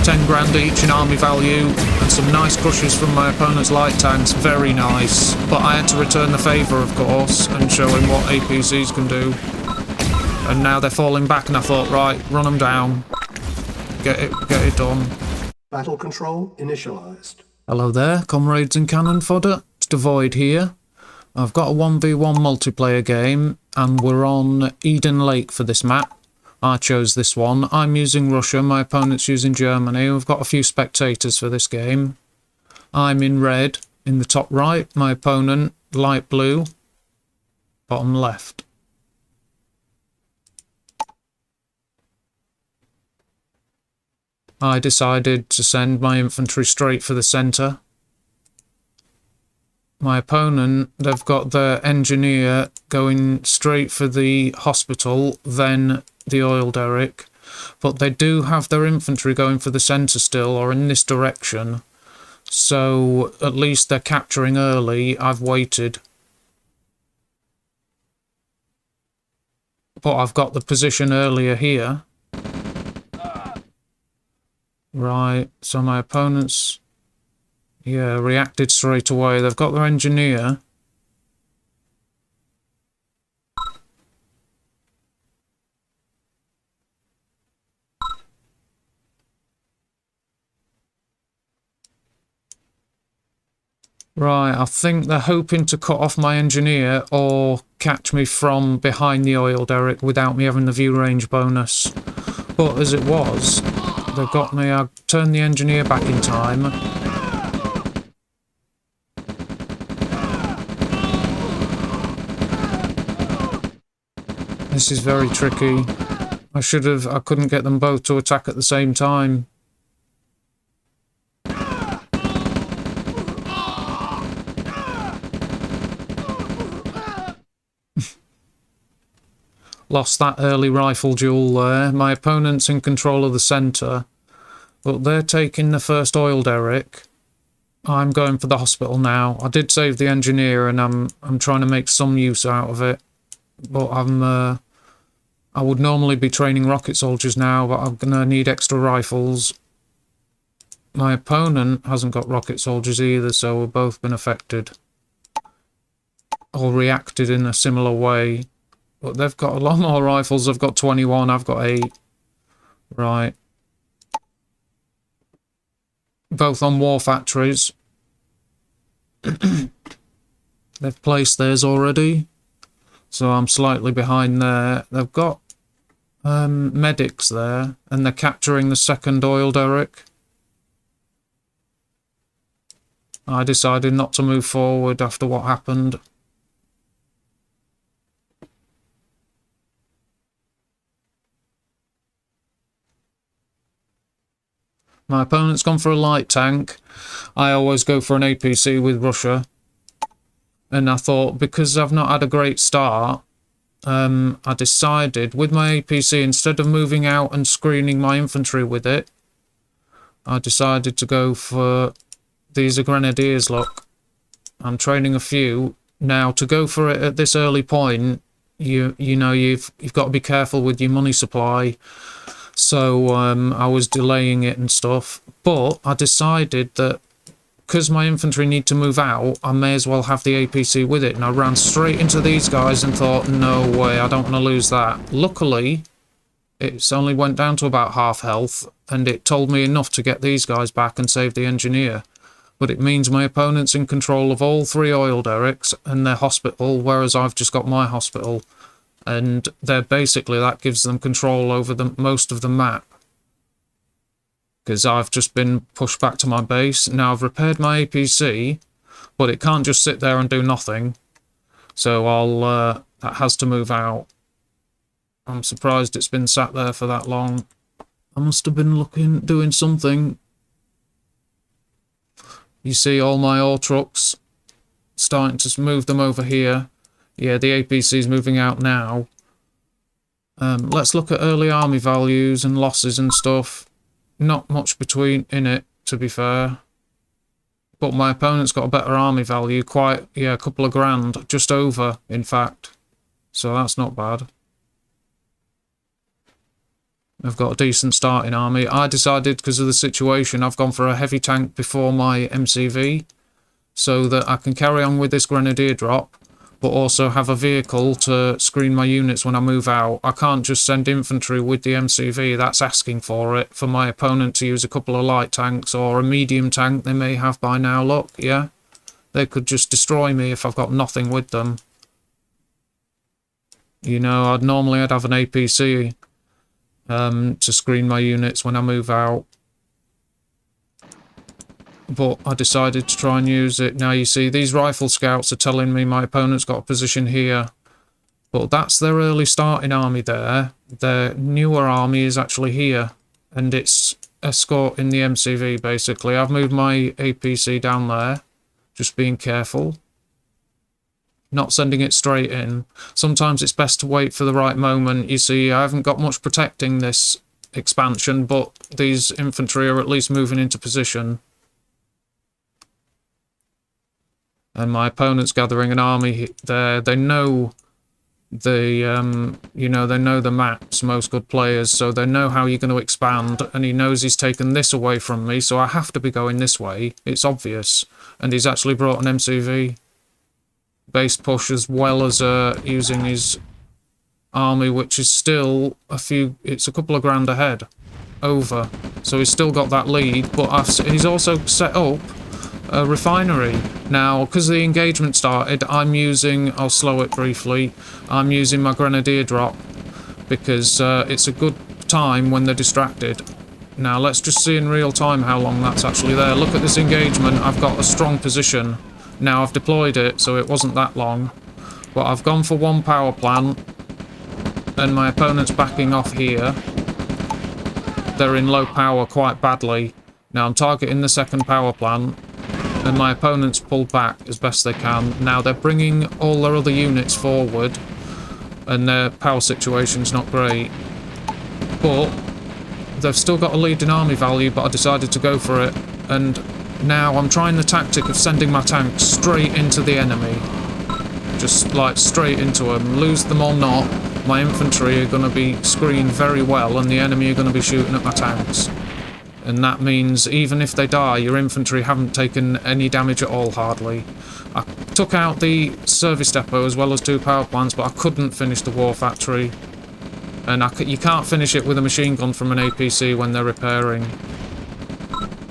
10 grand each in army value, and some nice crushes from my opponent's light tanks, very nice. But I had to return the favour, of course, and show him what APCs can do. And now they're falling back, and I thought, right, run them down. Get it done. Battle control initialized. Hello there, comrades and cannon fodder. It's Dvoid here. I've got a 1v1 multiplayer game, and we're on Eden Lake for this map. I chose this one. I'm using Russia, my opponent's using Germany. We've got a few spectators for this game. I'm in red in the top right, my opponent light blue, bottom left. I decided to send my infantry straight for the centre. My opponent, they've got their engineer going straight for the hospital, then the oil derrick. But they do have their infantry going for the centre still, or in this direction. So at least they're capturing early. I've waited. But I've got the position earlier here. Right, so my opponents, yeah, reacted straight away. They've got their engineer. Right, I think they're hoping to cut off my engineer or catch me from behind the oil derrick without me having the view range bonus. But as it was, they got me. I turned the engineer back in time. This is very tricky. I couldn't get them both to attack at the same time. Lost that early rifle duel there. My opponent's in control of the centre, but they're taking the first oil derrick. I'm going for the hospital now. I did save the engineer, and I'm trying to make some use out of it. But I would normally be training rocket soldiers now, but I'm gonna need extra rifles. My opponent hasn't got rocket soldiers either, so we've both been affected or reacted in a similar way. But they've got a lot more rifles. They've got 21, I've got 8. Right. Both on war factories. They've placed theirs already. So I'm slightly behind there. They've got medics there. And they're capturing the second oil derrick. I decided not to move forward after what happened. My opponent's gone for a light tank. I always go for an APC with Russia. And I thought, because I've not had a great start, I decided with my APC, instead of moving out and screening my infantry with it, I decided to go for... These are grenadiers, look. I'm training a few. Now, to go for it at this early point, you know, you've got to be careful with your money supply. So I was delaying it and stuff, but I decided that because my infantry need to move out, I may as well have the APC with it. And I ran straight into these guys and thought, no way, I don't want to lose that. Luckily, it's only went down to about half health, and it told me enough to get these guys back and save the engineer. But it means my opponent's in control of all 3 oil derricks and their hospital, whereas I've just got my hospital. And they're basically, that gives them control over most of the map. Because I've just been pushed back to my base. Now I've repaired my APC, but it can't just sit there and do nothing. So that has to move out. I'm surprised it's been sat there for that long. I must have been doing something. You see all my ore trucks starting to move them over here. Yeah, the APC is moving out now. Let's look at early army values and losses and stuff. Not much in it, to be fair. But my opponent's got a better army value, a couple of grand, just over, in fact. So that's not bad. I've got a decent starting army. I decided, because of the situation, I've gone for a heavy tank before my MCV, so that I can carry on with this grenadier drop, but also have a vehicle to screen my units when I move out. I can't just send infantry with the MCV, that's asking for it, for my opponent to use a couple of light tanks or a medium tank they may have by now. Look, yeah? They could just destroy me if I've got nothing with them. You know, I'd have an APC to screen my units when I move out. But I decided to try and use it. Now you see, these rifle scouts are telling me my opponent's got a position here. But that's their early starting army there. Their newer army is actually here. And it's escorting the MCV, basically. I've moved my APC down there. Just being careful. Not sending it straight in. Sometimes it's best to wait for the right moment. You see, I haven't got much protecting this expansion, but these infantry are at least moving into position. And my opponent's gathering an army there. They know the, they know the maps, most good players, so they know how you're going to expand, and he knows he's taken this away from me, so I have to be going this way. It's obvious. And he's actually brought an MCV base push as well as using his army, which is still it's a couple of grand ahead over. So he's still got that lead, but he's also set up a refinery. Now, because the engagement started, I'll slow it briefly, I'm using my grenadier drop, because it's a good time when they're distracted. Now, let's just see in real time how long that's actually there. Look at this engagement, I've got a strong position. Now, I've deployed it, so it wasn't that long. But I've gone for one power plant, and my opponent's backing off here. They're in low power quite badly. Now, I'm targeting the second power plant, and my opponent's pulled back as best they can. Now, they're bringing all their other units forward, and their power situation's not great. But they've still got a lead in army value, but I decided to go for it. And now I'm trying the tactic of sending my tanks straight into the enemy. Just like straight into them. Lose them or not, my infantry are going to be screened very well, and the enemy are going to be shooting at my tanks. And that means even if they die, your infantry haven't taken any damage at all, hardly. I took out the service depot as well as 2 power plants, but I couldn't finish the war factory. And you can't finish it with a machine gun from an APC when they're repairing.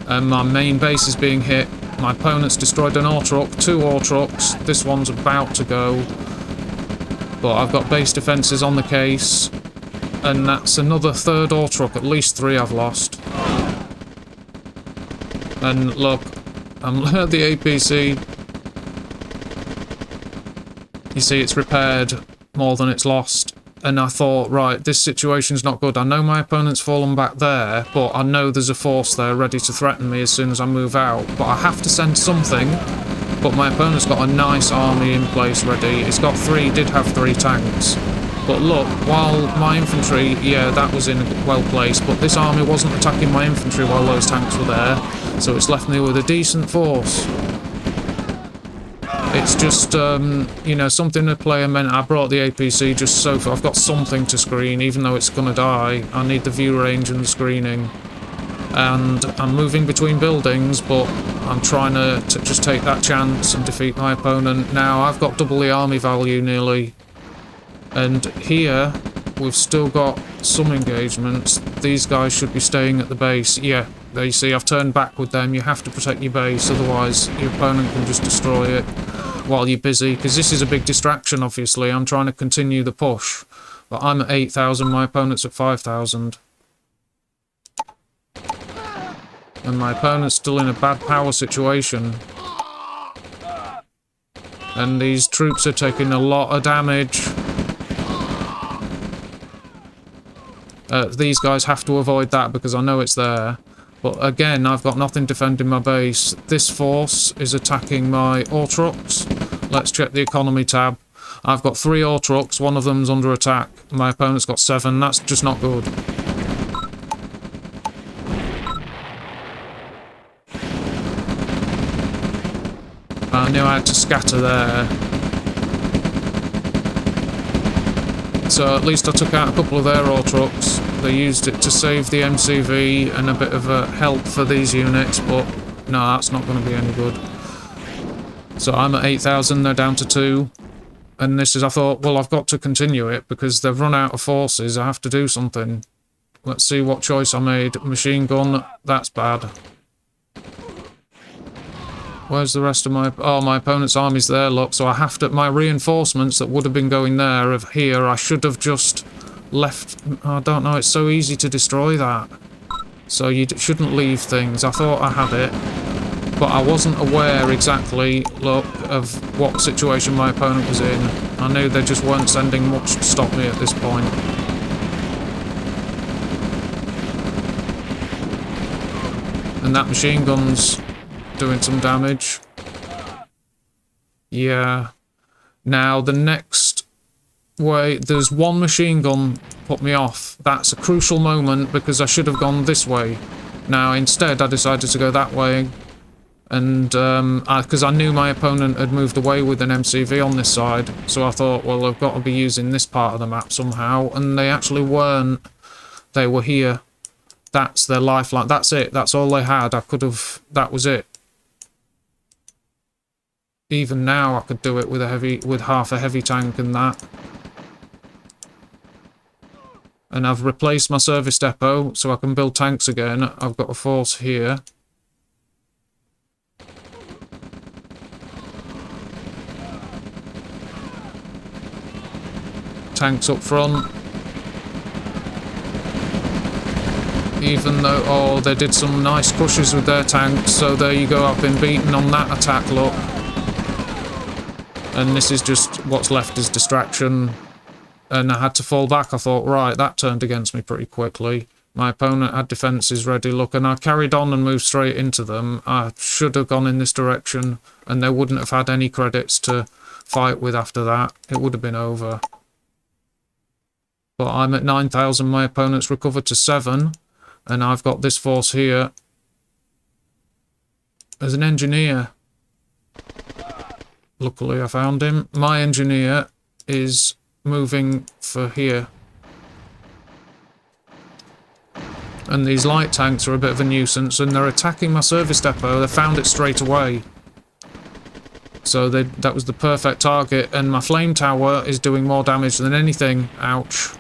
And my main base is being hit. My opponent's destroyed an ore truck, 2 ore trucks. This one's about to go. But I've got base defences on the case. And that's another 3rd ore truck, at least 3 I've lost. And look, I'm at the APC. You see, it's repaired more than it's lost. And I thought, right, this situation's not good. I know my opponent's fallen back there, but I know there's a force there ready to threaten me as soon as I move out. But I have to send something. But my opponent's got a nice army in place ready. It's got 3, did have 3 tanks. But look, while my infantry, yeah, that was in well placed, but this army wasn't attacking my infantry while those tanks were there. So it's left me with a decent force. It's just, something a player meant. I brought the APC just so I've got something to screen, even though it's gonna die. I need the view range and the screening. And I'm moving between buildings, but I'm trying to just take that chance and defeat my opponent. Now, I've got double the army value nearly. And here, we've still got some engagements. These guys should be staying at the base. Yeah, there you see, I've turned back with them. You have to protect your base, otherwise your opponent can just destroy it while you're busy. Because this is a big distraction, obviously. I'm trying to continue the push. But I'm at 8,000, my opponent's at 5,000. And my opponent's still in a bad power situation. And these troops are taking a lot of damage. These guys have to avoid that because I know it's there. But again, I've got nothing defending my base. This force is attacking my ore trucks. Let's check the economy tab. I've got 3 ore trucks, one of them's under attack. My opponent's got 7, that's just not good. I knew I had to scatter there. So at least I took out a couple of their ore trucks. They used it to save the MCV and a bit of a help for these units, but no, that's not going to be any good. So I'm at 8,000, they're down to 2. And this is, I thought, well, I've got to continue it because they've run out of forces. I have to do something. Let's see what choice I made. Machine gun, that's bad. Where's the rest of my... Oh, my opponent's army's there, look. So I have to... My reinforcements that would have been going there of here, I should have just left... I don't know, it's so easy to destroy that. So you shouldn't leave things. I thought I had it. But I wasn't aware exactly, look, of what situation my opponent was in. I knew they just weren't sending much to stop me at this point. And that machine gun's doing some damage. Yeah. Now, the next way... There's one machine gun put me off. That's a crucial moment because I should have gone this way. Now, instead, I decided to go that way. And, because I knew my opponent had moved away with an MCV on this side. So I thought, well, I've got to be using this part of the map somehow. And they actually weren't. They were here. That's their lifeline. That's it. That's all they had. I could have... That was it. Even now, I could do it with half a heavy tank and that. And I've replaced my service depot so I can build tanks again. I've got a force here. Tanks up front. Even though, oh, they did some nice pushes with their tanks, so there you go, I've been beaten on that attack, look. And this is just what's left is distraction. And I had to fall back. I thought, right, that turned against me pretty quickly. My opponent had defences ready, look, and I carried on and moved straight into them. I should have gone in this direction, and they wouldn't have had any credits to fight with after that. It would have been over. But I'm at 9,000, my opponent's recovered to 7, and I've got this force here. As an engineer, luckily I found him. My engineer is moving for here. And these light tanks are a bit of a nuisance, and they're attacking my service depot. They found it straight away. So that was the perfect target, and my flame tower is doing more damage than anything. Ouch.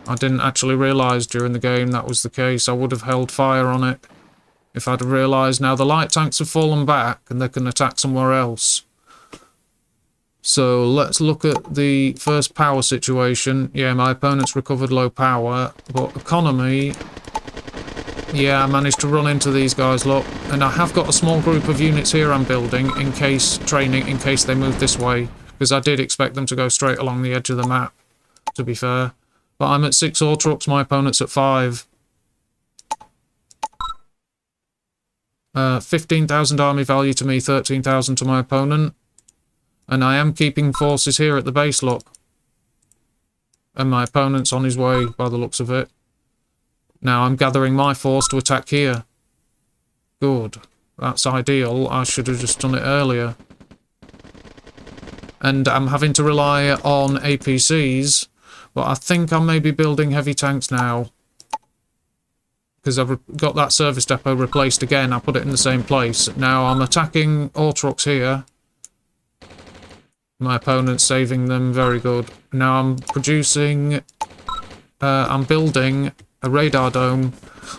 I didn't actually realise during the game that was the case. I would have held fire on it if I'd have realised. Now the light tanks have fallen back and they can attack somewhere else. So let's look at the first power situation. Yeah, my opponent's recovered low power, but economy... Yeah, I managed to run into these guys, look. And I have got a small group of units here I'm building in case they move this way. Because I did expect them to go straight along the edge of the map, to be fair. But I'm at 6 ore trucks, my opponent's at 5. 15,000 army value to me, 13,000 to my opponent. And I am keeping forces here at the base, look. And my opponent's on his way, by the looks of it. Now I'm gathering my force to attack here. Good. That's ideal. I should have just done it earlier. And I'm having to rely on APCs. But I think I may be building heavy tanks now. Because I've got that service depot replaced again. I put it in the same place. Now I'm attacking ore trucks here. My opponent's saving them. Very good. Now I'm producing... I'm building a radar dome.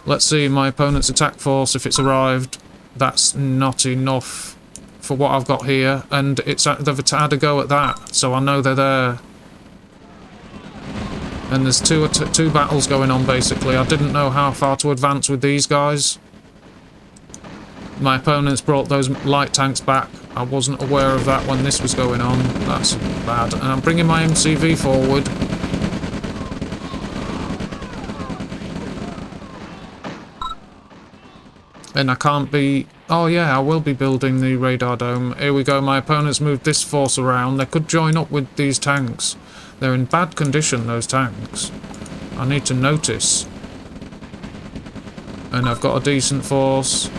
Let's see my opponent's attack force if it's arrived. That's not enough for what I've got here. And they've had a go at that. So I know they're there. And there's two battles going on, basically. I didn't know how far to advance with these guys. My opponent's brought those light tanks back. I wasn't aware of that when this was going on. That's bad. And I'm bringing my MCV forward. And I can't be... Oh yeah, I will be building the radar dome. Here we go, my opponent's moved this force around. They could join up with these tanks. They're in bad condition, those tanks. I need to notice. And I've got a decent force.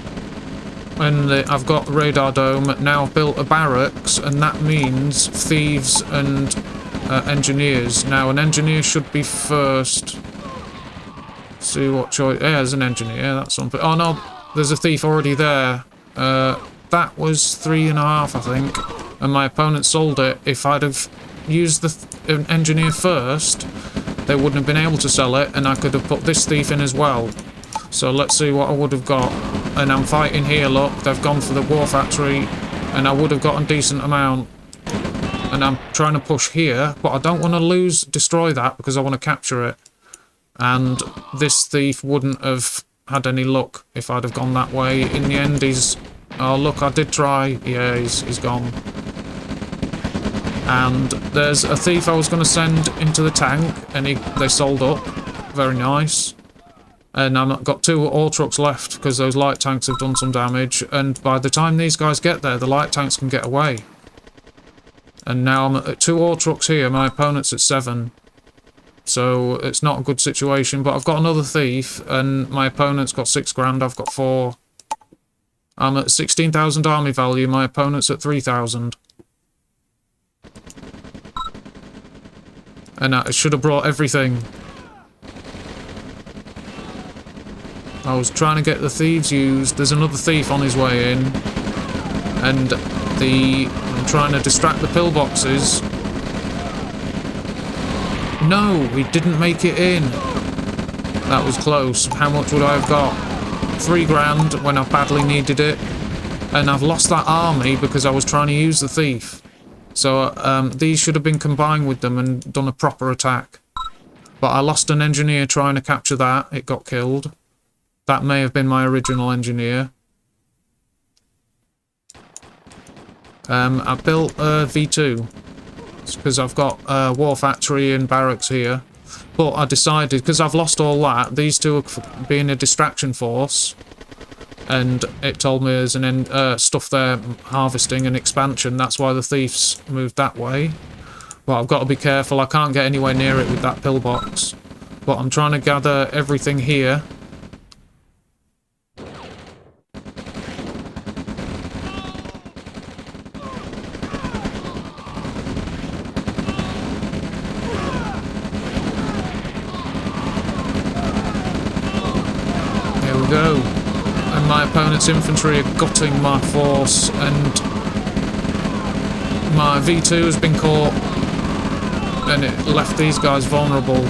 And I've got the radar dome. Now I've built a barracks, and that means thieves and engineers. Now an engineer should be first. See what choice... Yeah, there's an engineer, that's something. Oh no, there's a thief already there. That was 3.5, I think. And my opponent sold it. If I'd have used the engineer first, they wouldn't have been able to sell it, and I could have put this thief in as well. So let's see what I would have got. And I'm fighting here, look. They've gone for the war factory, and I would have got a decent amount. And I'm trying to push here, but I don't want to destroy that, because I want to capture it. And this thief wouldn't have had any luck if I'd have gone that way. In the end, he's... Oh, look, I did try. Yeah, he's gone. And there's a thief I was going to send into the tank, and they sold up. Very nice. And I've got 2 ore trucks left, because those light tanks have done some damage. And by the time these guys get there, the light tanks can get away. And now I'm at 2 ore trucks here. My opponent's at 7. So it's not a good situation. But I've got another thief, and my opponent's got 6 grand. I've got 4. I'm at 16,000 army value. My opponent's at 3,000. And I should have brought everything. I was trying to get the thieves used. There's another thief on his way in. And I'm trying to distract the pillboxes. No, we didn't make it in. That was close. How much would I have got? 3 grand when I badly needed it. And I've lost that army because I was trying to use the thief. So these should have been combined with them and done a proper attack. But I lost an engineer trying to capture that. It got killed. That may have been my original engineer. I built a V2. It's because I've got a war factory and barracks here. But I decided, because I've lost all that, these two are being a distraction force. And it told me there's stuff there harvesting and expansion. That's why the thieves moved that way. But I've got to be careful. I can't get anywhere near it with that pillbox. But I'm trying to gather everything here. There we go. And my opponent's infantry are gutting my force, and my V2 has been caught, and it left these guys vulnerable.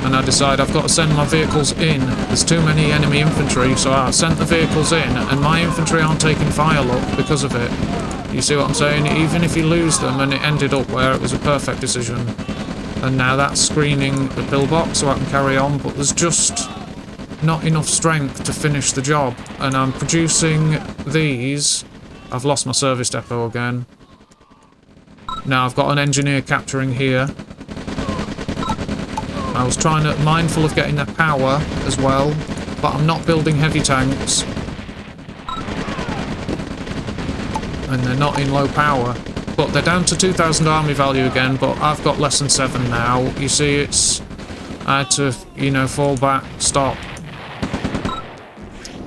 And I decided I've got to send my vehicles in. There's too many enemy infantry, so I sent the vehicles in, and my infantry aren't taking fire, look, because of it. You see what I'm saying? Even if you lose them, and it ended up where it was a perfect decision. And now that's screening the pillbox so I can carry on, but there's just not enough strength to finish the job. And I'm producing these. I've lost my service depot again. Now I've got an engineer capturing here. I was mindful of getting their power as well, but I'm not building heavy tanks. And they're not in low power. But they're down to 2,000 army value again, but I've got less than 7 now. You see, I had to, fall back, stop.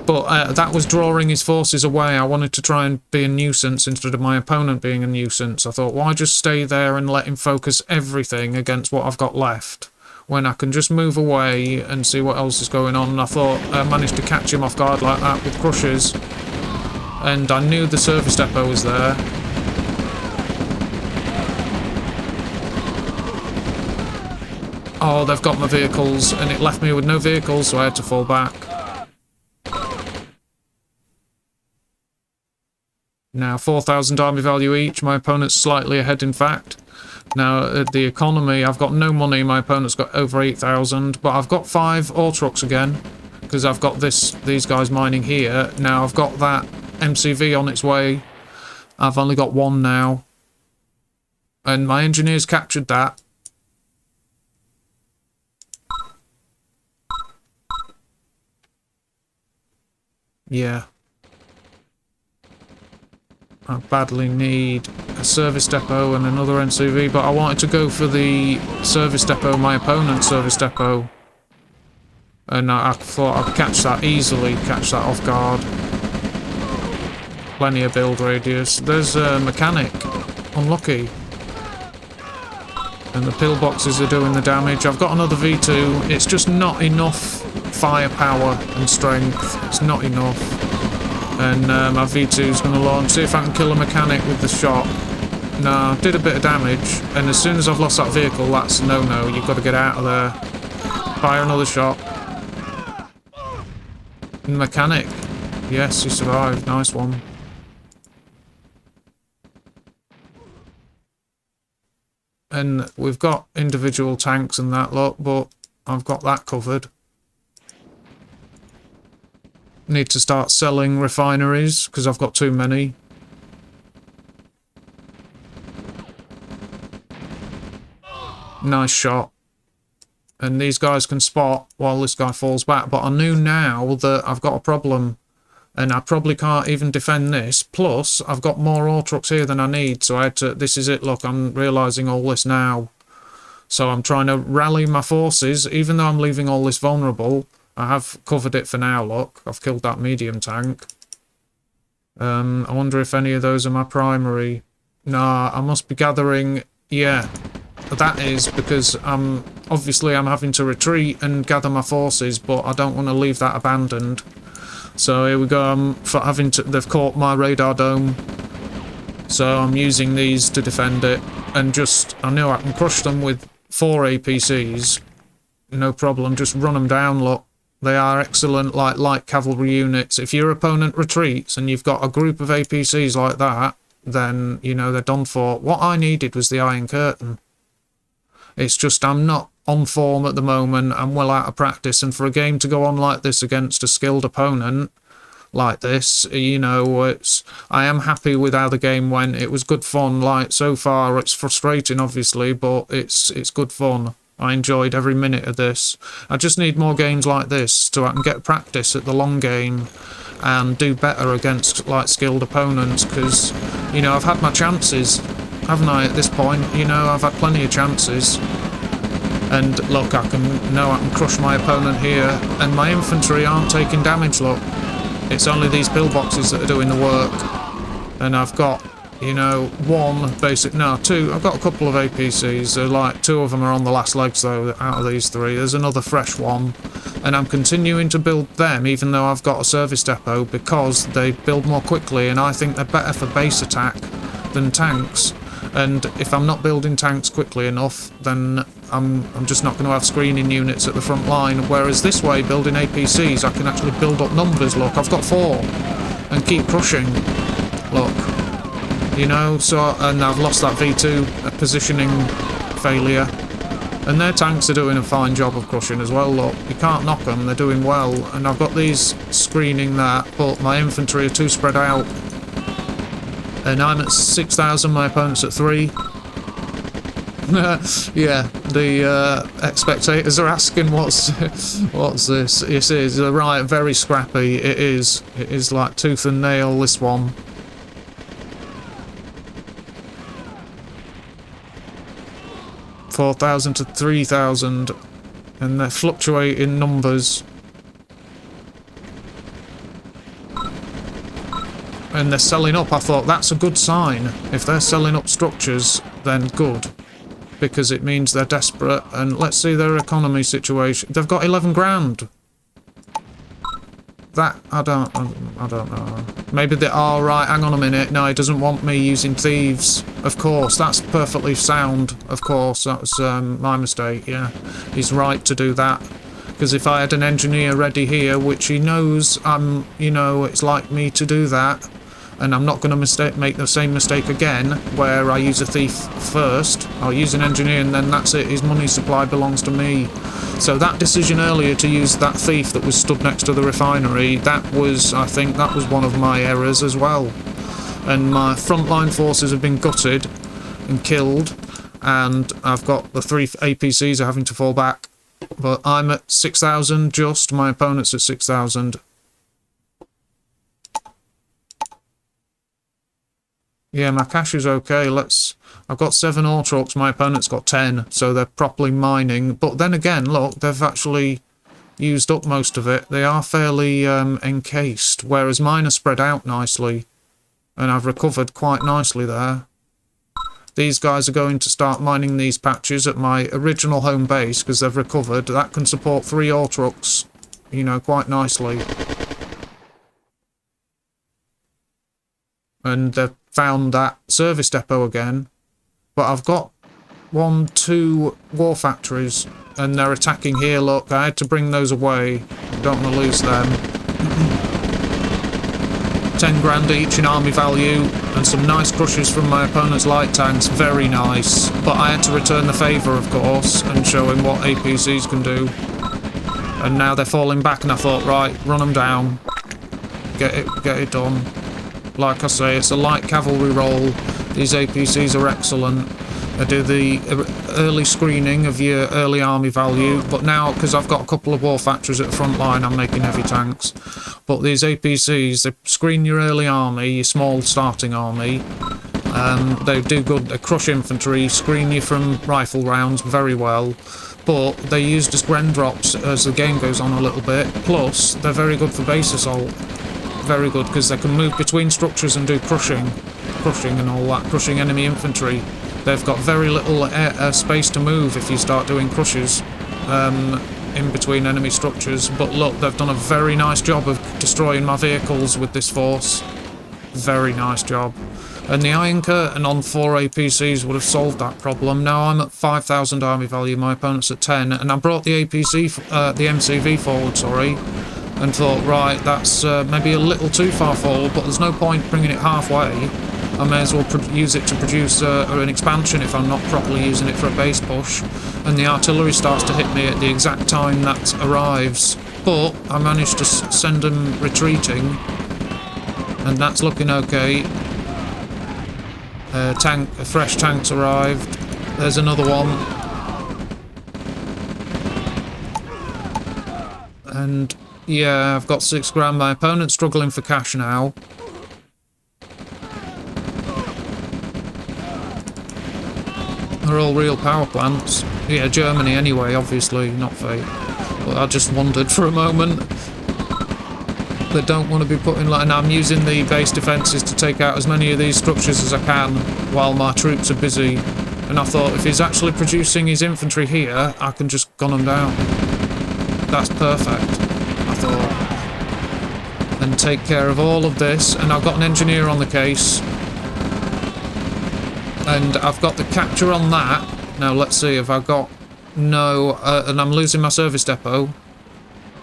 But that was drawing his forces away. I wanted to try and be a nuisance instead of my opponent being a nuisance. I thought, why just stay there and let him focus everything against what I've got left, when I can just move away and see what else is going on. And I thought I managed to catch him off guard like that with crushers. And I knew the service depot was there. Oh, they've got my vehicles, and it left me with no vehicles, so I had to fall back. Now, 4,000 army value each. My opponent's slightly ahead, in fact. Now, at the economy, I've got no money. My opponent's got over 8,000. But I've got 5 ore trucks again, because I've got these guys mining here. Now, I've got that MCV on its way. I've only got 1 now. And my engineers captured that. Yeah. I badly need a service depot and another MCV, but I wanted to go for the service depot, my opponent's service depot. And I thought I'd catch that easily, catch that off guard. Plenty of build radius. There's a mechanic. Unlucky. And the pillboxes are doing the damage. I've got another V2. It's just not enough firepower and strength. It's not enough. And my V2 is going to launch. See if I can kill a mechanic with the shot. No, did a bit of damage. And as soon as I've lost that vehicle, that's no-no. You've got to get out of there. Fire another shot. Mechanic. Yes, he survived. Nice one. And we've got individual tanks and that lot, but I've got that covered. Need to start selling refineries, because I've got too many. Nice shot. And these guys can spot while this guy falls back, but I knew now that I've got a problem. And I probably can't even defend this. Plus, I've got more ore trucks here than I need. So I had to... This is it, look. I'm realising all this now. So I'm trying to rally my forces. Even though I'm leaving all this vulnerable, I have covered it for now, look. I've killed that medium tank. I wonder if any of those are my primary. Nah, I must be gathering... Yeah, that is because obviously I'm having to retreat and gather my forces, but I don't want to leave that abandoned. So here we go, they've caught my radar dome, so I'm using these to defend it, and I know I can crush them with 4 APCs, no problem, just run them down, look. They are excellent, like light cavalry units. If your opponent retreats and you've got a group of APCs like that, then, you know, they're done for. What I needed was the Iron Curtain. It's just I'm not on form at the moment, I'm well out of practice, and for a game to go on like this against a skilled opponent like this, you know, I am happy with how the game went. It was good fun. Like, so far it's frustrating obviously, but it's good fun. I enjoyed every minute of this. I just need more games like this so I can get practice at the long game and do better against like skilled opponents, because, you know, I've had my chances, haven't I, at this point? You know, I've had plenty of chances. And look, I can crush my opponent here, and my infantry aren't taking damage, look. It's only these pillboxes that are doing the work. And I've got, you know, two, I've got a couple of APCs, they're like, 2 of them are on the last legs though, out of these 3. There's another fresh one. And I'm continuing to build them, even though I've got a service depot, because they build more quickly, and I think they're better for base attack than tanks. And if I'm not building tanks quickly enough, then I'm just not going to have screening units at the front line. Whereas this way, building APCs, I can actually build up numbers. Look, I've got 4 and keep crushing. Look, you know, so, and I've lost that V2 positioning failure. And their tanks are doing a fine job of crushing as well, look. You can't knock them, they're doing well. And I've got these screening that, but my infantry are too spread out. And I'm at 6,000, my opponent's at 3. Yeah, the spectators are asking what's this? It is, right, very scrappy, it is. It is like tooth and nail, this one. $4,000 to 3,000, and they fluctuate in numbers. And they're selling up. I thought that's a good sign. If they're selling up structures, then good, because it means they're desperate. And let's see their economy situation. They've got 11 grand. That I don't know. Maybe they are right. Hang on a minute. No, he doesn't want me using thieves. Of course, that's perfectly sound. Of course, that was my mistake. Yeah, he's right to do that. Because if I had an engineer ready here, which he knows you know, it's like me to do that, and I'm not going to make the same mistake again, where I use a thief first. I'll use an engineer and then that's it, his money supply belongs to me. So that decision earlier to use that thief that was stood next to the refinery, I think that was one of my errors as well. And my frontline forces have been gutted and killed, and I've got the 3 APCs are having to fall back. But I'm at 6,000 just, my opponent's at 6,000. Yeah, my cash is okay. I've got 7 ore trucks, my opponent's got 10, so they're properly mining. But then again, look, they've actually used up most of it. They are fairly encased, whereas mine are spread out nicely. And I've recovered quite nicely there. These guys are going to start mining these patches at my original home base because they've recovered. That can support 3 ore trucks, you know, quite nicely. And they've found that service depot again. But I've got 1, 2 war factories, and they're attacking here. Look, I had to bring those away. Don't want to lose them. 10 grand each in army value, and some nice crushes from my opponent's light tanks. Very nice. But I had to return the favour, of course, and show him what APCs can do. And now they're falling back, and I thought, right, run them down. Get it done. Like I say, it's a light cavalry roll. These APCs are excellent. I do the early screening of your early army value, but now, because I've got a couple of war factories at the front line, I'm making heavy tanks. But these APCs, they screen your early army, your small starting army. They do good, they crush infantry, screen you from rifle rounds very well. But they're used as Gren drops as the game goes on a little bit. Plus, they're very good for base assault. Very good, because they can move between structures and do crushing and all that, crushing enemy infantry. They've got very little space to move if you start doing crushes in between enemy structures. But look, they've done a very nice job of destroying my vehicles with this force. Very nice job. And the Iron Curtain on 4 APCs would have solved that problem. Now I'm at 5,000 army value, my opponent's at 10, and I brought the the MCV forward, sorry, and thought, right, that's maybe a little too far forward, but there's no point bringing it halfway. I may as well use it to produce an expansion if I'm not properly using it for a base push. And the artillery starts to hit me at the exact time that arrives. But I managed to send them retreating. And that's looking okay. A fresh tank's arrived. There's another one. And yeah, I've got 6 grand. My opponent's struggling for cash now. They're all real power plants. Yeah, Germany anyway, obviously, not Fate. But I just wondered for a moment. They don't want to be putting, and I'm using the base defences to take out as many of these structures as I can while my troops are busy. And I thought, if he's actually producing his infantry here, I can just gun them down. That's perfect, I thought. And take care of all of this. And I've got an engineer on the case. And I've got the capture on that. Now let's see if I've got... No, and I'm losing my service depot.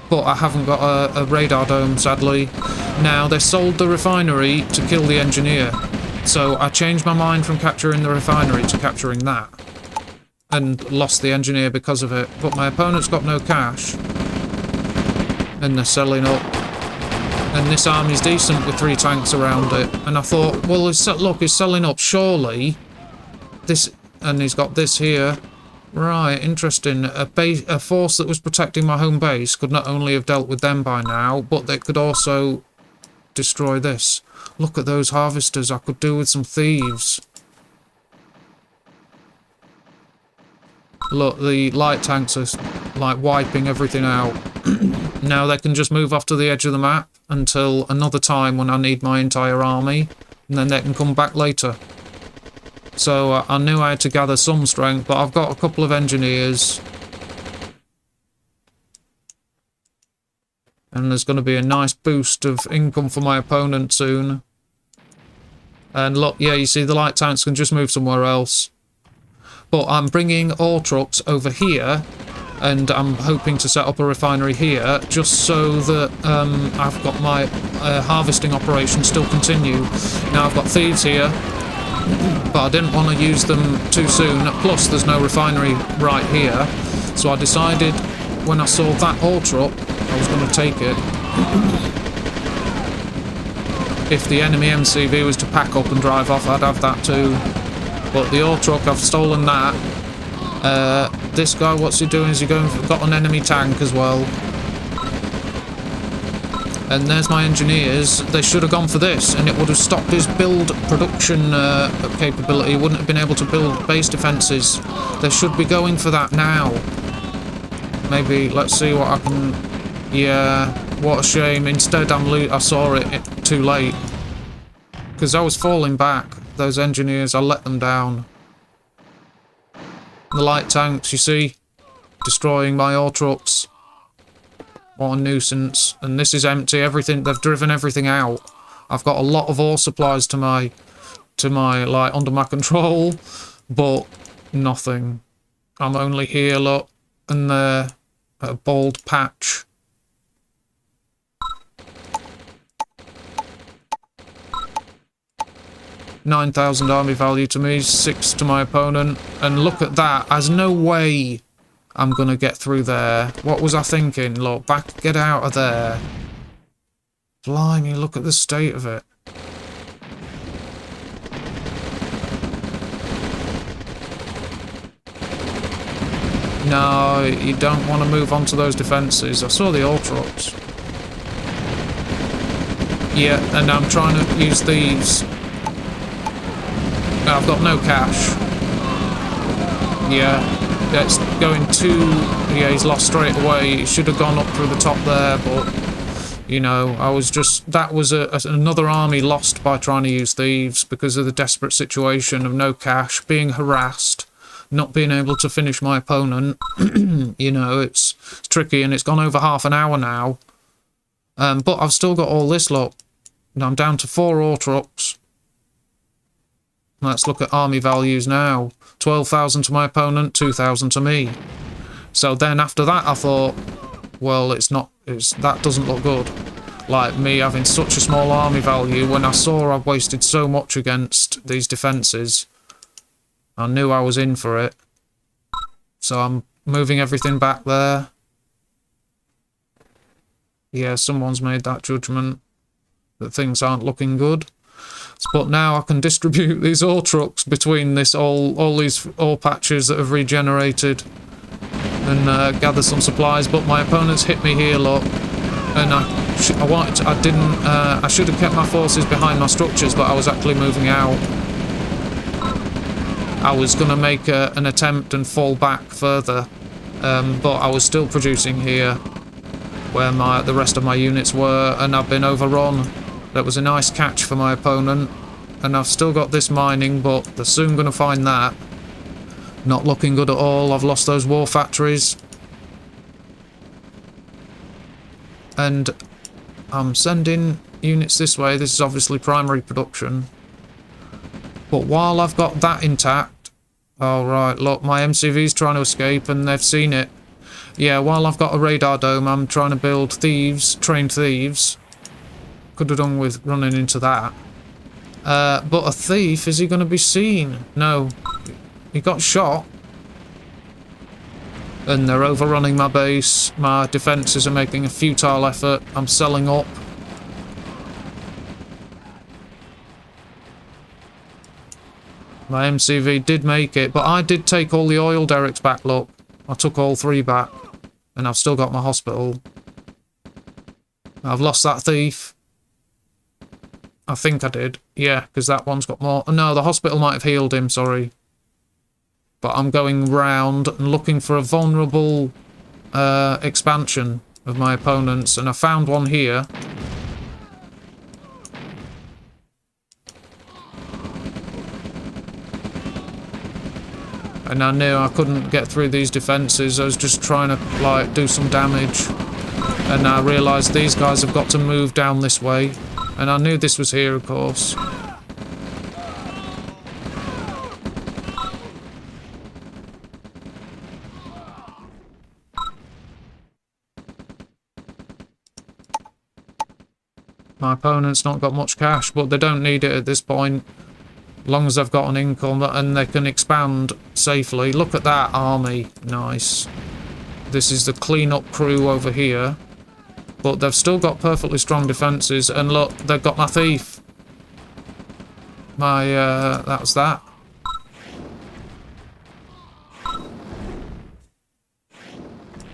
But I haven't got a radar dome, sadly. Now, they sold the refinery to kill the engineer. So I changed my mind from capturing the refinery to capturing that. And lost the engineer because of it. But my opponent's got no cash. And they're selling up. And this army's decent with 3 tanks around it. And I thought, well, look, he's selling up, surely. This, and he's got this here. Right, interesting. A force that was protecting my home base could not only have dealt with them by now, but they could also destroy this. Look at those harvesters. I could do with some thieves. Look, the light tanks are like wiping everything out. Now they can just move off to the edge of the map until another time when I need my entire army, and then they can come back later. So I knew I had to gather some strength, but I've got a couple of engineers. And there's going to be a nice boost of income for my opponent soon. And look, yeah, you see the light tanks can just move somewhere else. But I'm bringing ore trucks over here, and I'm hoping to set up a refinery here, just so that I've got my harvesting operation still continue. Now I've got thieves here. But I didn't want to use them too soon, plus there's no refinery right here, so I decided when I saw that ore truck, I was going to take it. If the enemy MCV was to pack up and drive off, I'd have that too. But the ore truck, I've stolen that. This guy, what's he doing? Is he got an enemy tank as well? And there's my engineers. They should have gone for this, and it would have stopped his build production capability. He wouldn't have been able to build base defences. They should be going for that now. Maybe, let's see what I can... Yeah, what a shame. Instead, I saw it too late. Because I was falling back. Those engineers, I let them down. The light tanks, you see, destroying my ore trucks. What a nuisance. And this is empty. Everything, they've driven everything out. I've got a lot of ore supplies to my like under my control, but nothing. I'm only here, look, and there, a bald patch. $9,000 army value to me, 6 to my opponent, and look at that. There's no way I'm gonna get through there. What was I thinking? Look, get out of there. Blimey, look at the state of it. No, you don't want to move on to those defences. I saw the ore trucks. Yeah, and I'm trying to use these. I've got no cash. Yeah, it's going too... Yeah, he's lost straight away. He should have gone up through the top there, but... You know, I was just... That was another army lost by trying to use thieves because of the desperate situation of no cash, being harassed, not being able to finish my opponent. You know, it's tricky, and it's gone over half an hour now. But I've still got all this, look. I'm down to 4 ore trucks. Let's look at army values now. 12,000 to my opponent, 2,000 to me. So then after that I thought, well, that doesn't look good. Like me having such a small army value when I saw I've wasted so much against these defences. I knew I was in for it. So I'm moving everything back there. Yeah, someone's made that judgment that things aren't looking good. But now I can distribute these ore trucks between all these ore patches that have regenerated and gather some supplies. But my opponent's hit me here, look, and I should have kept my forces behind my structures, but I was actually moving out. I was going to make an attempt and fall back further, but I was still producing here where the rest of my units were, and I've been overrun. That was a nice catch for my opponent, and I've still got this mining, but they're soon going to find that. Not looking good at all. I've lost those war factories. And I'm sending units this way. This is obviously primary production. But while I've got that intact... Oh, right, look, my MCV's trying to escape, and they've seen it. Yeah, while I've got a radar dome, I'm trying to build thieves, trained thieves. Could have done with running into that. But a thief, is he going to be seen? No. He got shot. And they're overrunning my base. My defences are making a futile effort. I'm selling up. My MCV did make it, but I did take all the oil derricks back, look. I took all 3 back. And I've still got my hospital. I've lost that thief. I think I did. Yeah, because that one's got more. No, the hospital might have healed him, sorry. But I'm going round and looking for a vulnerable expansion of my opponents, and I found one here. And I knew I couldn't get through these defences. I was just trying to, like, do some damage. And I realised these guys have got to move down this way. And I knew this was here, of course. My opponent's not got much cash, but they don't need it at this point. As long as they've got an income and they can expand safely. Look at that army. Nice. This is the clean-up crew over here. But they've still got perfectly strong defences. And look, they've got my thief. That's that.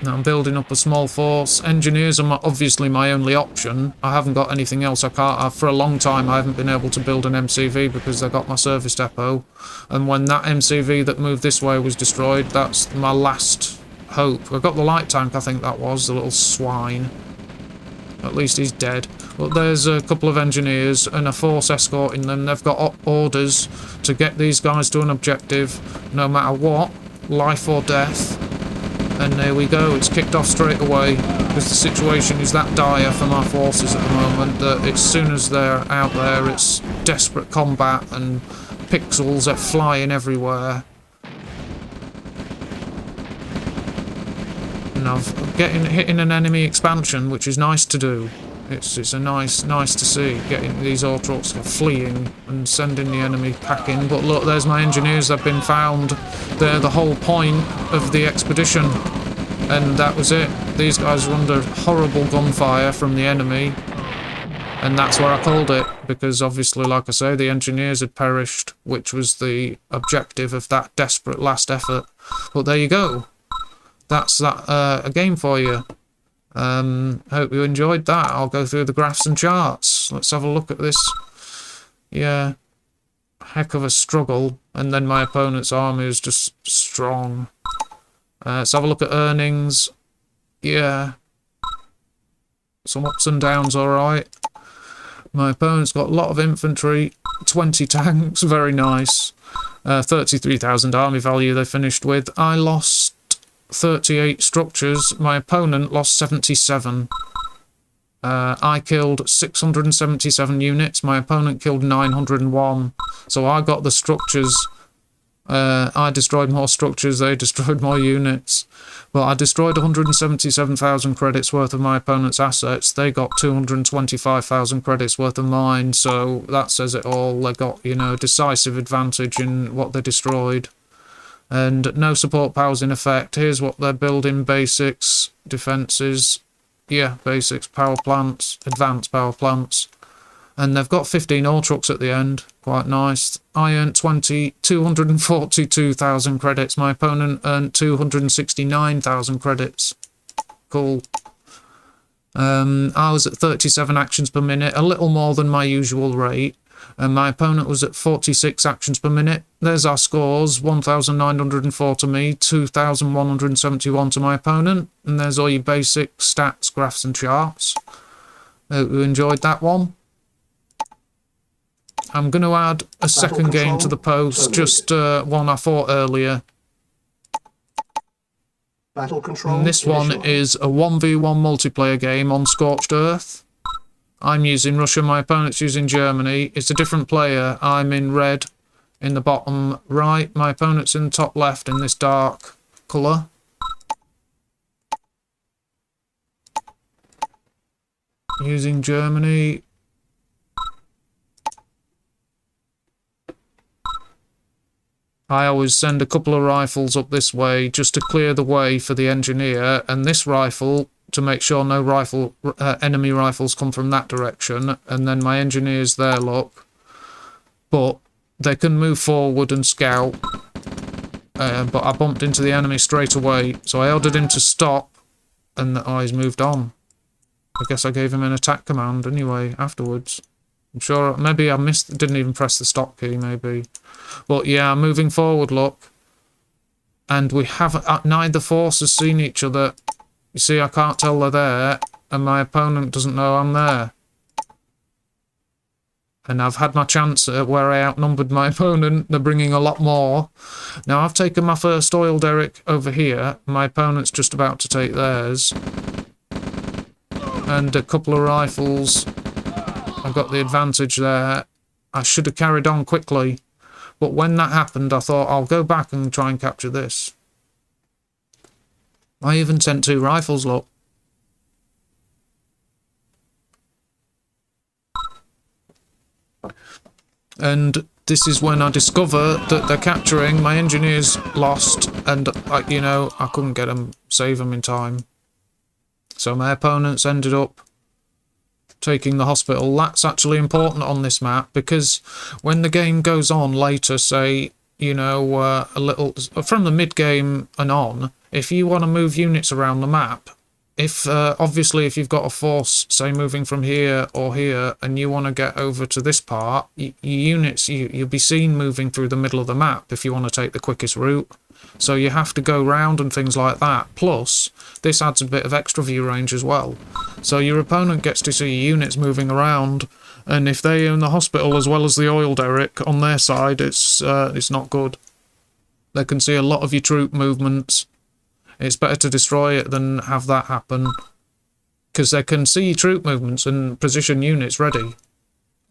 Now I'm building up a small force. Engineers are obviously my only option. I haven't got anything else. For a long time I haven't been able to build an MCV because I got my service depot. And when that MCV that moved this way was destroyed, that's my last hope. I got the light tank, I think that was, the little swine. At least he's dead. But there's a couple of engineers and a force escorting them. They've got orders to get these guys to an objective no matter what. life or death. And there we go, it's kicked off straight away, because the situation is that dire for my forces at the moment that as soon as they're out there, it's desperate combat and pixels are flying everywhere. And I've hitting an enemy expansion, which is nice to do. It's a nice to see, getting these Autrochs fleeing and sending the enemy packing. But look, there's my engineers, they've been found. They're the whole point of the expedition. And that was it. These guys were under horrible gunfire from the enemy. And that's where I called it, because obviously, like I say, the engineers had perished, which was the objective of that desperate last effort. But there you go. That's that a game for you. Hope you enjoyed that. I'll go through the graphs and charts. Let's have a look at this. Yeah, heck of a struggle. And then my opponent's army is just strong. Let's have a look at earnings. Yeah, some ups and downs, alright. My opponent's got a lot of infantry, 20 tanks, very nice. 33,000 army value they finished with. I lost 38 structures, my opponent lost 77. I killed 677 units, my opponent killed 901. So I got the structures. I destroyed more structures, they destroyed more units. But I destroyed 177,000 credits worth of my opponent's assets. They got 225,000 credits worth of mine, so that says it all. They got, you know, decisive advantage in what they destroyed. And no support powers in effect. Here's what they're building: basics, defences, yeah, basics, power plants, advanced power plants. And they've got 15 Autrochs at the end, quite nice. I earned 242,000 credits. My opponent earned 269,000 credits. Cool. I was at 37 actions per minute, a little more than my usual rate. And my opponent was at 46 actions per minute. There's our scores: 1,904 to me, 2,171 to my opponent. And there's all your basic stats, graphs and charts. Hope you enjoyed that one. I'm going to add a second game to the post, just one I fought earlier. Battle control. And this one is a 1v1 multiplayer game on Scorched Earth. I'm using Russia, my opponent's using Germany. It's a different player. I'm in red in the bottom right. My opponent's in the top left in this dark colour. Using Germany. I always send a couple of rifles up this way just to clear the way for the engineer, and this rifle to make sure no enemy rifles come from that direction, and then my engineers there, look. But they can move forward and scout, but I bumped into the enemy straight away, so I ordered him to stop, and he's moved on. I guess I gave him an attack command anyway afterwards. I'm sure, maybe I didn't even press the stop key, maybe. But yeah, moving forward, look. And we haven't, neither force has seen each other. You see, I can't tell they're there, and my opponent doesn't know I'm there. And I've had my chance where I outnumbered my opponent. They're bringing a lot more. Now, I've taken my first oil derrick over here. My opponent's just about to take theirs. And a couple of rifles. I've got the advantage there. I should have carried on quickly. But when that happened, I thought, I'll go back and try and capture this. I even sent 2 rifles, look. And this is when I discover that they're capturing. My engineers lost, and, you know, I couldn't get them, save them in time. So my opponents ended up taking the hospital. That's actually important on this map, because when the game goes on later, say, you know, a little from the mid game and on, if you want to move units around the map, if obviously if you've got a force, say, moving from here or here, and you want to get over to this part, your units, you'll be seen moving through the middle of the map if you want to take the quickest route. So you have to go round and things like that. Plus, this adds a bit of extra view range as well. So your opponent gets to see your units moving around, and if they own the hospital as well as the oil derrick on their side, it's not good. They can see a lot of your troop movements. It's better to destroy it than have that happen. Because they can see your troop movements and position units ready.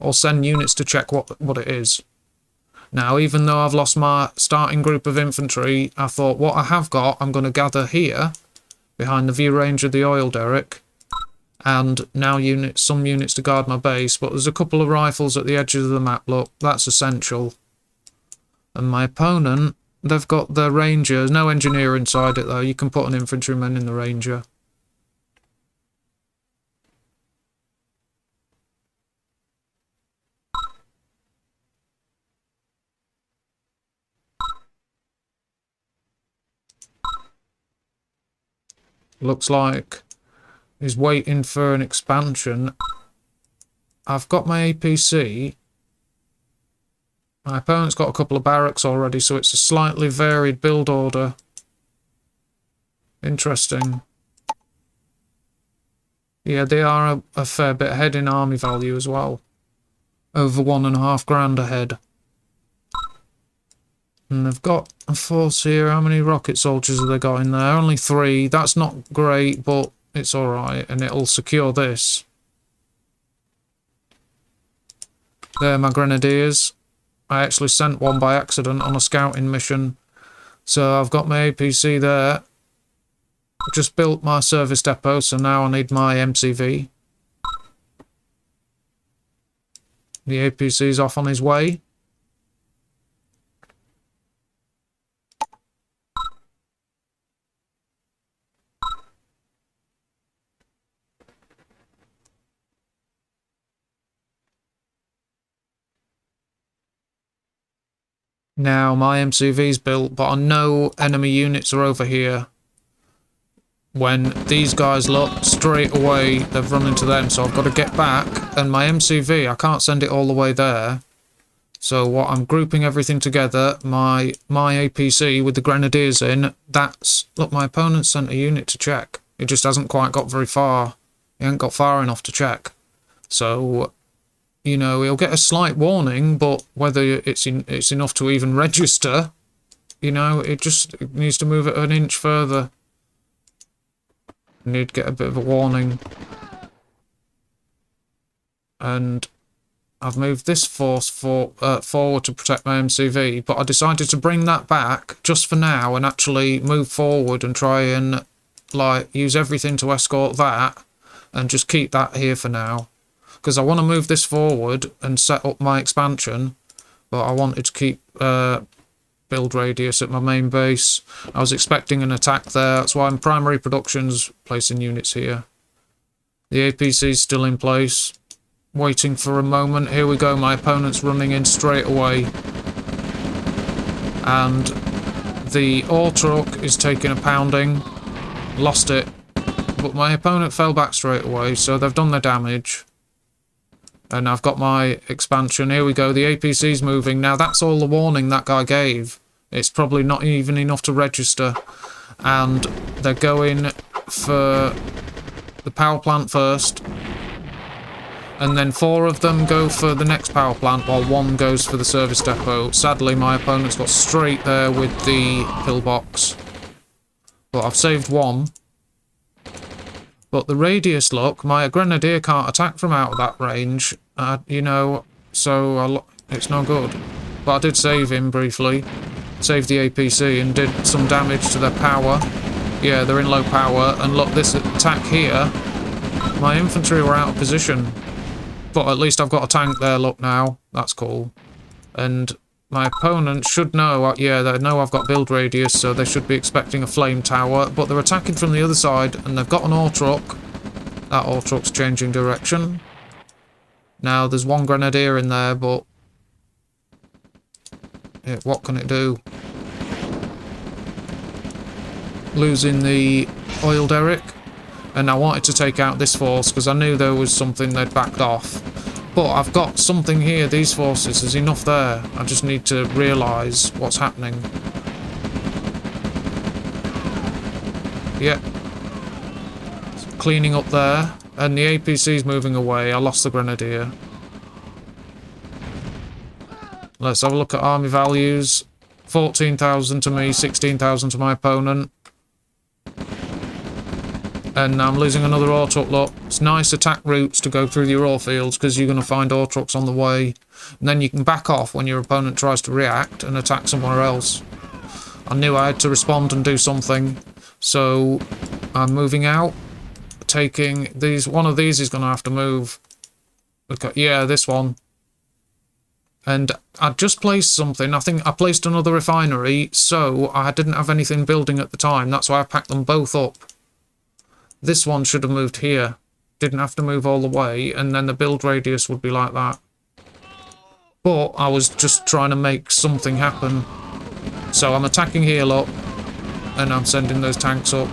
Or send units to check what it is. Now, even though I've lost my starting group of infantry, I thought what I have got, I'm going to gather here, behind the view range of the oil derrick. And now some units to guard my base, but there's a couple of rifles at the edges of the map, look, that's essential. And my opponent, they've got the Ranger, no engineer inside it though, you can put an infantryman in the Ranger. Looks like he's waiting for an expansion. I've got my APC. My opponent's got a couple of barracks already, so it's a slightly varied build order. Interesting. Yeah, they are a fair bit ahead in army value as well. Over 1.5 grand ahead. And they've got a force here. How many rocket soldiers have they got in there? Only 3. That's not great, but it's alright. And it'll secure this. They're my grenadiers. I actually sent one by accident on a scouting mission. So I've got my APC there. I've just built my service depot, so now I need my MCV. The APC's off on his way. Now my MCV's built, but I know enemy units are over here. When these guys look, straight away they've run into them, so I've got to get back. And my MCV, I can't send it all the way there. So what I'm grouping everything together, my APC with the grenadiers in, that's... Look, my opponent sent a unit to check. It just hasn't quite got very far. He ain't got far enough to check. So... You know, he'll get a slight warning, but whether it's enough to even register, you know, it needs to move it an inch further. Need to get a bit of a warning. And I've moved this force forward to protect my MCV, but I decided to bring that back just for now and actually move forward and try and, like, use everything to escort that and just keep that here for now. Because I want to move this forward and set up my expansion, but I wanted to keep build radius at my main base. I was expecting an attack there, that's why I'm primary production's placing units here. The APC's still in place, waiting for a moment. Here we go, my opponent's running in straight away. And the ore truck is taking a pounding, lost it, but my opponent fell back straight away, so they've done their damage. And I've got my expansion. Here we go. The APC's moving. Now, that's all the warning that guy gave. It's probably not even enough to register. And they're going for the power plant first. And then 4 of them go for the next power plant, while 1 goes for the service depot. Sadly, my opponent's got straight there with the pillbox. But I've saved 1. But the radius, look, my grenadier can't attack from out of that range, you know, so it's no good. But I did save him briefly, saved the APC and did some damage to their power. Yeah, they're in low power, and look, this attack here, my infantry were out of position. But at least I've got a tank there, look now, that's cool. And my opponent should know, yeah, they know I've got build radius, so they should be expecting a flame tower, but they're attacking from the other side, and they've got an ore truck. That ore truck's changing direction. Now, there's 1 grenadier in there, but... yeah, what can it do? Losing the oil derrick, and I wanted to take out this force, because I knew there was something they'd backed off. But I've got something here, these forces, there's enough there. I just need to realise what's happening. Yep. Cleaning up there. And the APC's moving away. I lost the grenadier. Let's have a look at army values. 14,000 to me, 16,000 to my opponent. And I'm losing another ore truck, look. It's nice attack routes to go through your ore fields because you're going to find ore trucks on the way. And then you can back off when your opponent tries to react and attack somewhere else. I knew I had to respond and do something. So I'm moving out. Taking these. One of these is going to have to move. Okay, yeah, this one. And I just placed something. I think I placed another refinery. So I didn't have anything building at the time. That's why I packed them both up. This one should have moved here. Didn't have to move all the way, and then the build radius would be like that. But I was just trying to make something happen. So I'm attacking here, look, and I'm sending those tanks up.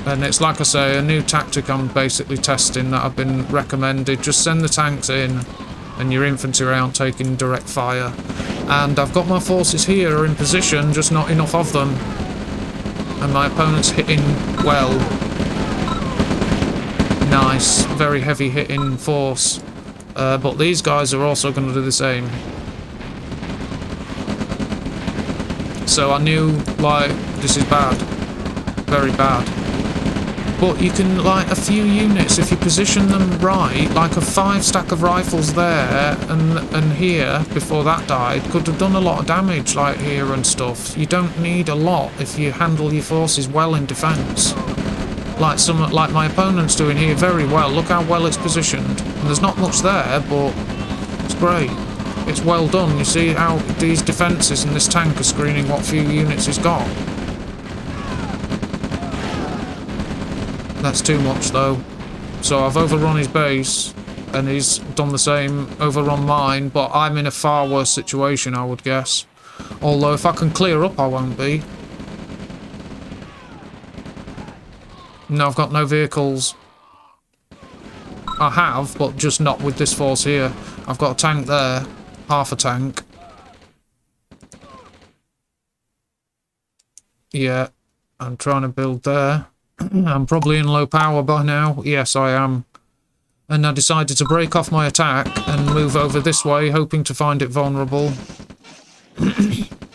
And it's like I say, a new tactic I'm basically testing that I've been recommended. Just send the tanks in, and your infantry around taking direct fire. And I've got my forces here in position, just not enough of them. And my opponent's hitting well. Nice, very heavy hitting force. But these guys are also going to do the same. So I knew, like, this is bad. Very bad. But you can, like, a few units, if you position them right, like a 5 stack of rifles there and here, before that died, could have done a lot of damage, like here and stuff. You don't need a lot if you handle your forces well in defence. Like my opponent's doing here very well. Look how well it's positioned. And there's not much there, but it's great. It's well done. You see how these defences and this tank are screening what few units he's got. That's too much though. So I've overrun his base, and he's done the same, overrun mine, but I'm in a far worse situation, I would guess. Although if I can clear up, I won't be. No, I've got no vehicles. I have, but just not with this force here. I've got a tank there, half a tank. Yeah, I'm trying to build there. I'm probably in low power by now. Yes, I am. And I decided to break off my attack and move over this way, hoping to find it vulnerable.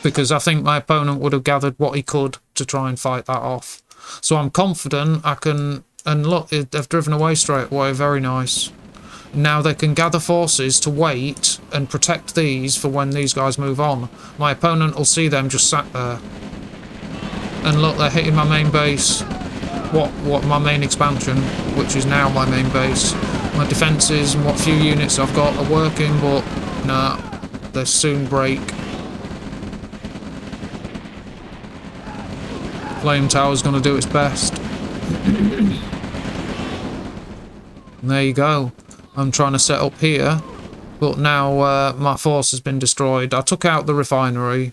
Because I think my opponent would have gathered what he could to try and fight that off. So I'm confident I can... And look, they've driven away straight away. Very nice. Now they can gather forces to wait and protect these for when these guys move on. My opponent will see them just sat there. And look, they're hitting my main base. What my main expansion, which is now my main base. My defences and what few units I've got are working, but nah, they'll soon break. Flame Tower's going to do its best. And there you go. I'm trying to set up here, but now my force has been destroyed. I took out the refinery,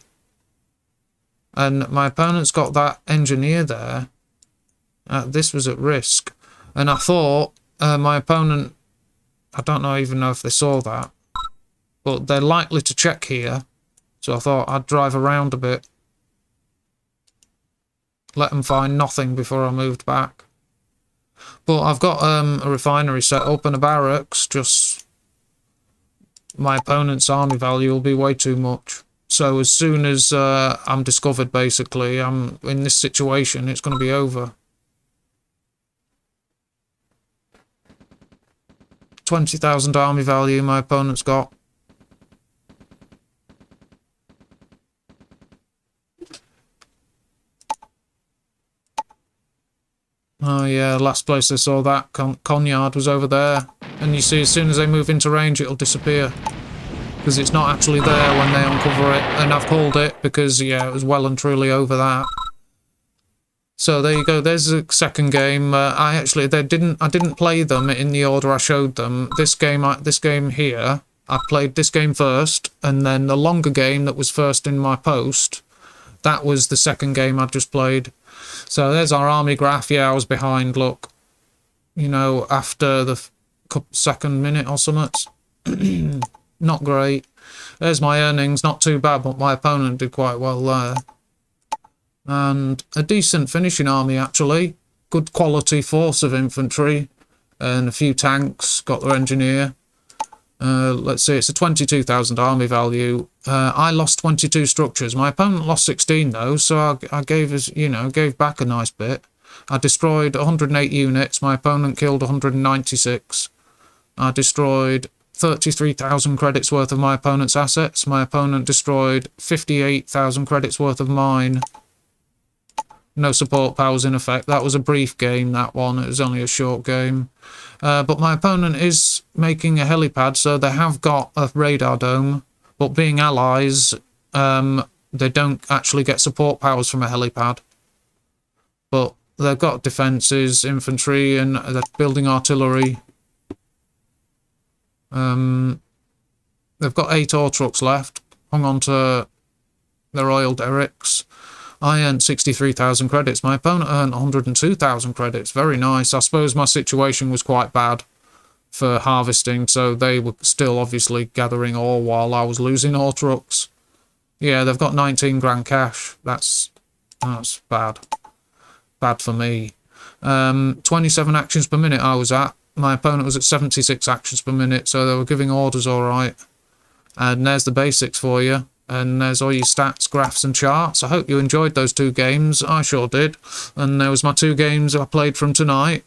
and my opponent's got that engineer there. This was at risk, and I thought my opponent, I don't even know if they saw that, but they're likely to check here, so I thought I'd drive around a bit, let them find nothing before I moved back. But I've got a refinery set up and a barracks. Just my opponent's army value will be way too much. So as soon as I'm discovered, basically, I'm in this situation, it's going to be over. 20,000 army value my opponent's got. Oh yeah, last place I saw that Conyard was over there. And you see, as soon as they move into range, it'll disappear. Because it's not actually there when they uncover it. And I've called it because, yeah, it was well and truly over that. So there you go. There's a second game. I didn't play them in the order I showed them. This game here, I played this game first, and then the longer game that was first in my post, that was the second game I just played. So there's our army graph. Yeah, I was behind. Look, you know, after the second minute or something. Not great. There's my earnings. Not too bad, but my opponent did quite well there. And a decent finishing army, actually. Good quality force of infantry. And a few tanks. Got their engineer. Let's see, it's a 22,000 army value. I lost 22 structures. My opponent lost 16 though, so I gave us, gave back a nice bit. I destroyed 108 units. My opponent killed 196. I destroyed 33,000 credits worth of my opponent's assets. My opponent destroyed 58,000 credits worth of mine. No support powers in effect. That was a brief game, that one. It was only a short game. But my opponent is making a helipad, so they have got a radar dome. But being allies, they don't actually get support powers from a helipad. But they've got defences, infantry, and they're building artillery. They've got 8 ore trucks left. Hung on to their oil derricks. I earned 63,000 credits. My opponent earned 102,000 credits. Very nice. I suppose my situation was quite bad for harvesting, so they were still obviously gathering ore while I was losing ore trucks. Yeah, they've got 19 grand cash. That's bad. Bad for me. 27 actions per minute I was at. My opponent was at 76 actions per minute, so they were giving orders all right. And there's the basics for you. And there's all your stats, graphs and charts. I hope you enjoyed those 2 games. I sure did. And there was my 2 games I played from tonight.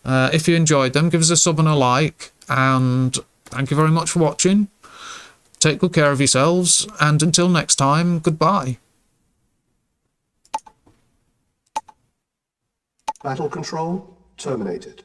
If you enjoyed them, give us a sub and a like. And thank you very much for watching. Take good care of yourselves. And until next time, goodbye. Battle control terminated.